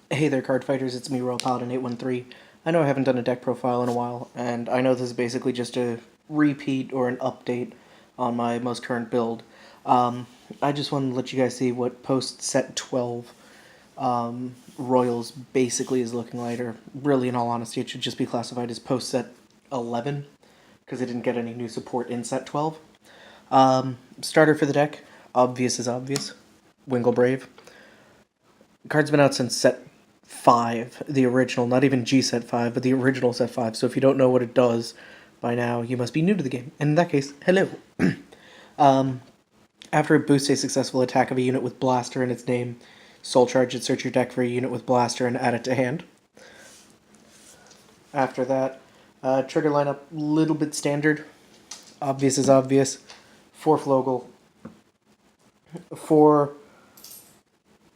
Hey there, card fighters. It's me, Royal Paladin 813. I know I haven't done a deck profile in a while, and I know this is basically just a repeat or an update on my most current build. I just wanted to let you guys see what post set 12 Royals basically is looking like, or really, in all honesty, it should just be classified as post set 11 because it didn't get any new support in set 12. Starter for the deck, obvious is obvious. Wingle Brave. Card's been out since set 5, the original, not even G set 5, but the original set 5. So if you don't know what it does by now, you must be new to the game. And in that case, hello. After it boosts a successful attack of a unit with Blaster in its name, Soul Charge it, search your deck for a unit with Blaster and add it to hand. After that, trigger lineup, little bit standard. Obvious is obvious. 4 Flogel, 4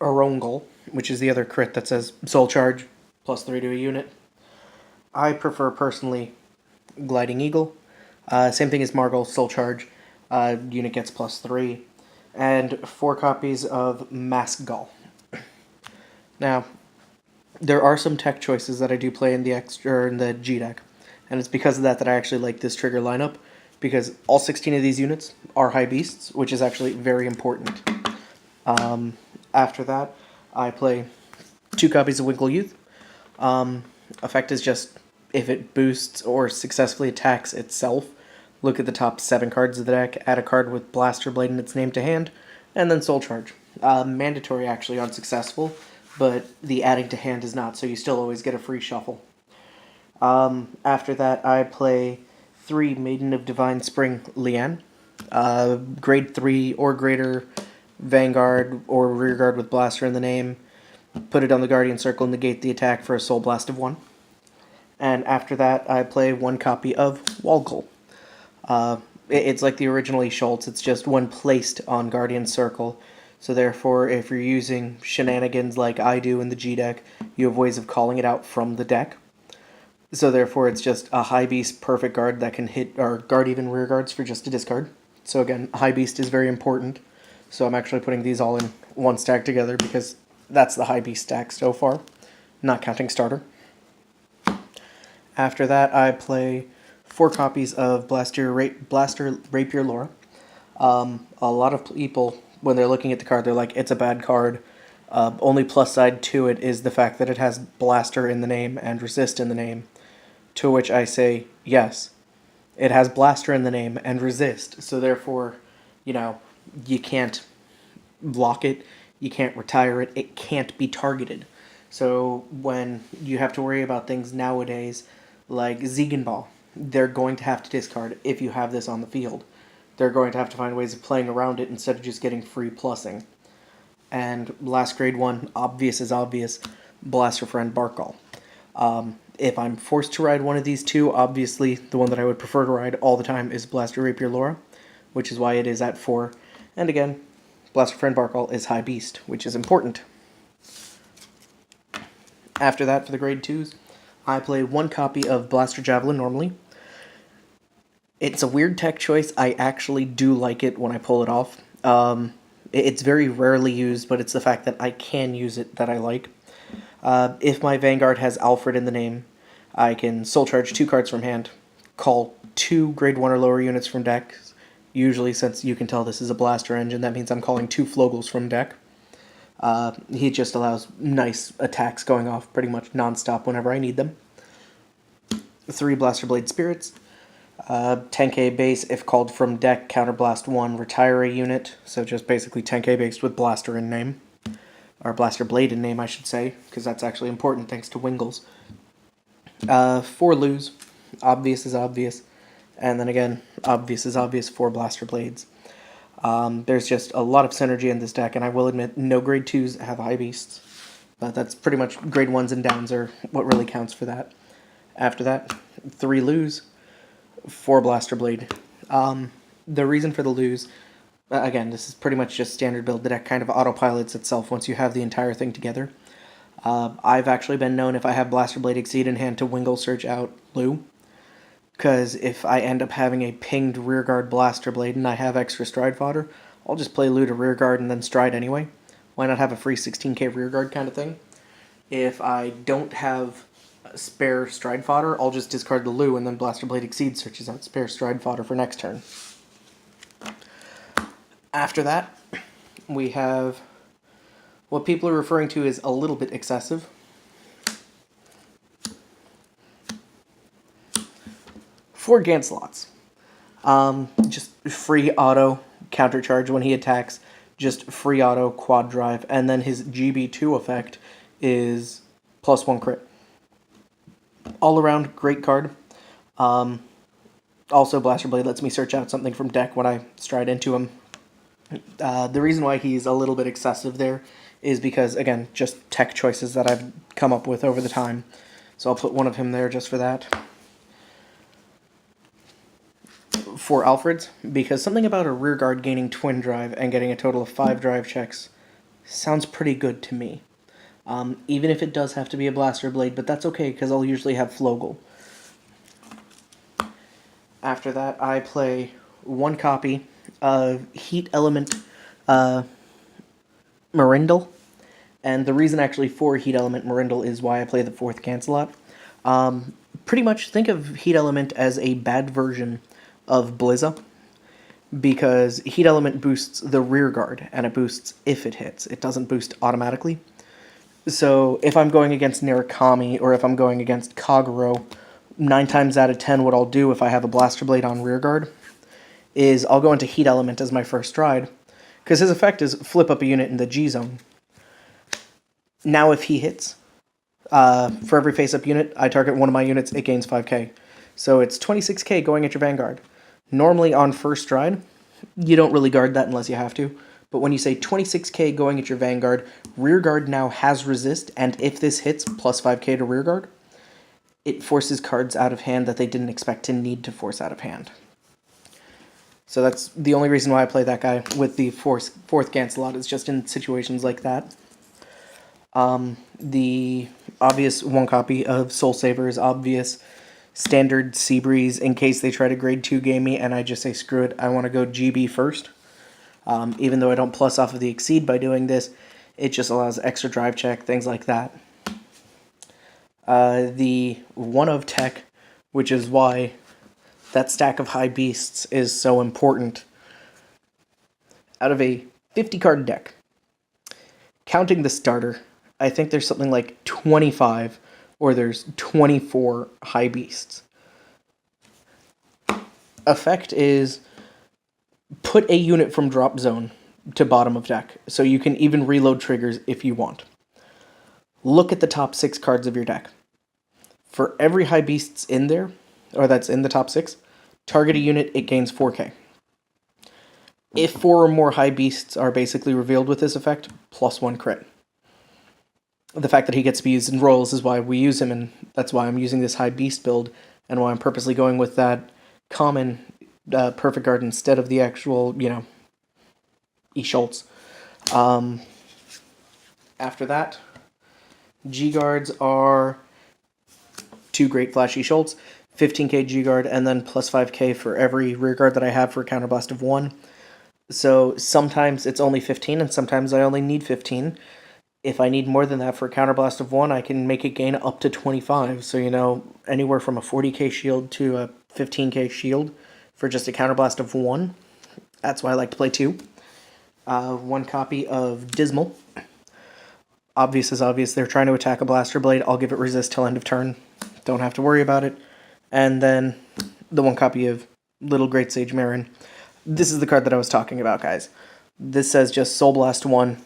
Orungal, which is the other crit that says Soul Charge, +3 to a unit. I prefer, personally, Gliding Eagle. Same thing as Margol, Soul Charge. Unit gets +3. And 4 copies of Mask Gull. Now, there are some tech choices that I do play in the in the G deck, and it's because of that I actually like this trigger lineup, because all 16 of these units are high beasts, which is actually very important. After that, I play 2 copies of Winkle Youth. Effect is just, if it boosts or successfully attacks itself, look at the top 7 cards of the deck, add a card with Blaster Blade in its name to hand, and then Soul Charge. Mandatory actually on successful, but the adding to hand is not, so you still always get a free shuffle. After that, I play 3 Maiden of Divine Spring Lian. Grade 3 or greater Vanguard or Rearguard with Blaster in the name. Put it on the Guardian Circle, negate the attack for a Soul Blast of 1. And after that, I play 1 copy of Walgul. It's like the original Schultz, it's just when placed on Guardian Circle. So therefore, if you're using shenanigans like I do in the G deck, you have ways of calling it out from the deck. So therefore, it's just a High Beast perfect guard that can hit or guard even rear guards for just a discard. So again, High Beast is very important. So I'm actually putting these all in one stack together because that's the High Beast stack so far, not counting starter. After that, I play 4 copies of Blaster Rapier Laura. A lot of people, when they're looking at the card, they're like, it's a bad card. Only plus side to it is the fact that it has Blaster in the name and Resist in the name. To which I say, yes, it has Blaster in the name and Resist. So therefore, you can't block it, you can't retire it, it can't be targeted. So when you have to worry about things nowadays like Ziegenball, they're going to have to discard if you have this on the field. They're going to have to find ways of playing around it instead of just getting free plussing. And last grade 1, obvious is obvious, Blaster Friend Barkall. If I'm forced to ride one of these 2, obviously the one that I would prefer to ride all the time is Blaster Rapier Laura, which is why it is at 4. And again, Blaster Friend Barkall is High Beast, which is important. After that, for the grade 2s, I play 1 copy of Blaster Javelin normally. It's a weird tech choice. I actually do like it when I pull it off. It's very rarely used, but it's the fact that I can use it that I like. If my Vanguard has Alfred in the name, I can Soul Charge 2 cards from hand, call 2 grade 1 or lower units from deck. Usually, since you can tell this is a Blaster engine, that means I'm calling 2 Flogels from deck. He just allows nice attacks going off pretty much non-stop whenever I need them. 3 Blaster Blade Spirits. 10k base if called from deck, counterblast 1, retire a unit. So just basically 10k based with Blaster in name. Or Blaster Blade in name, I should say, because that's actually important thanks to Wingles. 4 lose. Obvious is obvious. And then again, obvious is obvious, 4 Blaster Blades. There's just a lot of synergy in this deck, and I will admit, no grade 2s have High Beasts. But that's pretty much grade 1s and downs are what really counts for that. After that, 3 lose, 4 Blaster Blade. The reason for the lose, again, this is pretty much just standard build. The deck kind of autopilots itself once you have the entire thing together. I've actually been known, if I have Blaster Blade Exceed in hand, to Wingle search out Lou. Because if I end up having a pinged rearguard Blaster Blade and I have extra stride fodder, I'll just play Lou to rearguard and then stride anyway. Why not have a free 16k rearguard kind of thing? If I don't have spare stride fodder, I'll just discard the Lou, and then Blaster Blade Exceed searches out spare stride fodder for next turn. After that, we have what people are referring to as a little bit excessive. Four Gancelots. Just free auto countercharge when he attacks, just free auto quad drive, and then his GB2 effect is +1 crit. All around great card. Also, Blaster Blade lets me search out something from deck when I stride into him. The reason why he's a little bit excessive there is because, again, just tech choices that I've come up with over the time. So I'll put one of him there just for that. For Alfred's, because something about a rear guard gaining twin drive and getting a total of 5 drive checks sounds pretty good to me. Even if it does have to be a Blaster Blade, but that's okay because I'll usually have Flogel. After that, I play one copy of Heat Element Marindle, and the reason actually for Heat Element Marindle is why I play the 4th Gancelot. Pretty much think of Heat Element as a bad version of Blizza, because Heat Element boosts the rear guard, and it boosts if it hits. It doesn't boost automatically. So if I'm going against Narukami, or if I'm going against Kagero, 9 times out of 10 what I'll do if I have a Blaster Blade on rear guard is I'll go into Heat Element as my first stride, because his effect is flip up a unit in the G zone. Now if he hits, for every face-up unit, I target one of my units, it gains 5k. So it's 26k going at your Vanguard. Normally on first stride, you don't really guard that unless you have to. But when you say 26k going at your Vanguard, rear guard now has resist, and if this hits, plus 5k to rear guard, it forces cards out of hand that they didn't expect to need to force out of hand. So that's the only reason why I play that guy with the 4th Gancelot, is just in situations like that. The obvious one copy of Soul Saver is obvious. Standard Seabreeze in case they try to grade 2 game me and I just say screw it, I want to go GB first. Even though I don't plus off of the Exceed by doing this, it just allows extra drive check, things like that. The one of tech, which is why that stack of high beasts is so important. Out of a 50 card deck, counting the starter, I think there's something like 25 or there's 24 high beasts. Effect is put a unit from drop zone to bottom of deck, so you can even reload triggers if you want. Look at the top 6 cards of your deck. For every high beasts in there, or that's in the top 6, target a unit, it gains 4k. If 4 or more high beasts are basically revealed with this effect, +1 crit. The fact that he gets to be used in rolls is why we use him, and that's why I'm using this high beast build, and why I'm purposely going with that common perfect guard instead of the actual, E. Schultz. After that, G guards are 2 Great Flash E. Schultz, 15k G guard, and then plus 5k for every rear guard that I have for a counterblast of 1. So sometimes it's only 15, and sometimes I only need 15. If I need more than that for a counterblast of 1, I can make it gain up to 25. So, anywhere from a 40k shield to a 15k shield for just a counterblast of 1. That's why I like to play 2. One copy of Dismal. Obvious is obvious. They're trying to attack a Blaster Blade. I'll give it resist till end of turn. Don't have to worry about it. And then the one copy of Little Great Sage Marin. This is the card that I was talking about, guys. This says just Soul Blast 1.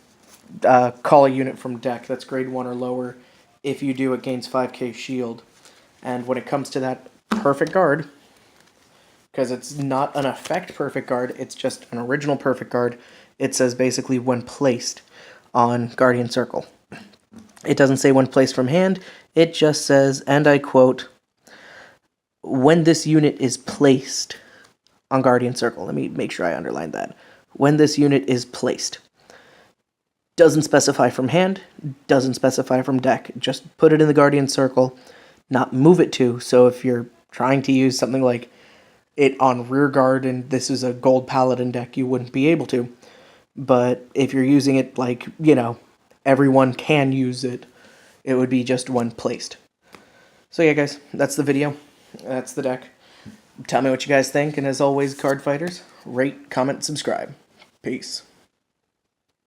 Call a unit from deck that's grade 1 or lower. If you do, it gains 5k shield. And when it comes to that perfect guard, because it's not an effect perfect guard, it's just an original perfect guard, it says basically when placed on Guardian Circle. It doesn't say when placed from hand, it just says, and I quote, when this unit is placed on Guardian Circle. Let me make sure I underline that. When this unit is placed. Doesn't specify from hand, doesn't specify from deck. Just put it in the Guardian Circle, not move it to. So if you're trying to use something like it on rear guard and this is a gold Paladin deck, you wouldn't be able to. But if you're using it like, everyone can use it, it would be just when placed. So yeah, guys, that's the video. That's the deck. Tell me what you guys think, and as always, card fighters, rate, comment, subscribe. Peace.